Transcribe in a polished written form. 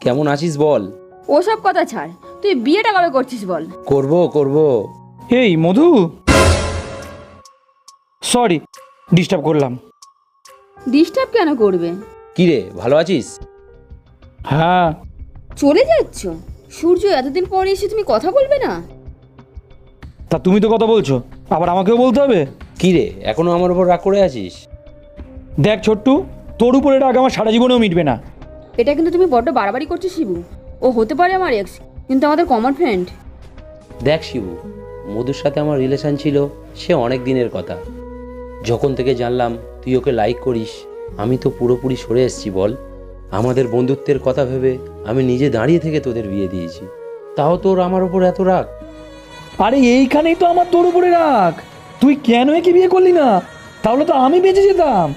কেমন আছিস বল। ওসব কথা ছাড়, তুই বিয়েটা কবে করছিস বল। করব। এই মধু, সরি ডিস্টার্ব করলাম। ডিস্টার্ব কেন করবে? কি রে, ভালো আছিস? হ্যাঁ, চলে যাচ্ছ? সূর্য, এতদিন পরে এসে তুমি কথা বলবে না? তা তুমি তো কথা বলছো, আবার আমাকেও বলতে হবে? কি রে, এখনো আমার উপর রাগ করে আছিস? দেখ ছোট্টু, তোর উপরে রাগ আমার সারা জীবনেও মিটবে না। এটা কিন্তু তুমি বড্ড বাড়াবাড়ি করছো শিবু। ও হতে পারে আমার এক্স, কিন্তু আমাদের কমন ফ্রেন্ড। দেখ শিবু, মধুর সাথে আমার রিলেশন ছিল সে অনেক দিনের কথা। যখন থেকে জানলাম তুই ওকে লাইক করিস, আমি তো পুরোপুরি সরে এসেছি বল। আমাদের বন্ধুত্বের কথা ভেবে আমি নিজে দাঁড়িয়ে থেকে তোদের বিয়ে দিয়েছি, তাও তোর আমার ওপর এত রাগ? আরে এইখানেই তো আমার তোর উপরে রাগ। তুই কেন একে বিয়ে করলি না? তাহলে তো আমি বেঁচে যেতাম।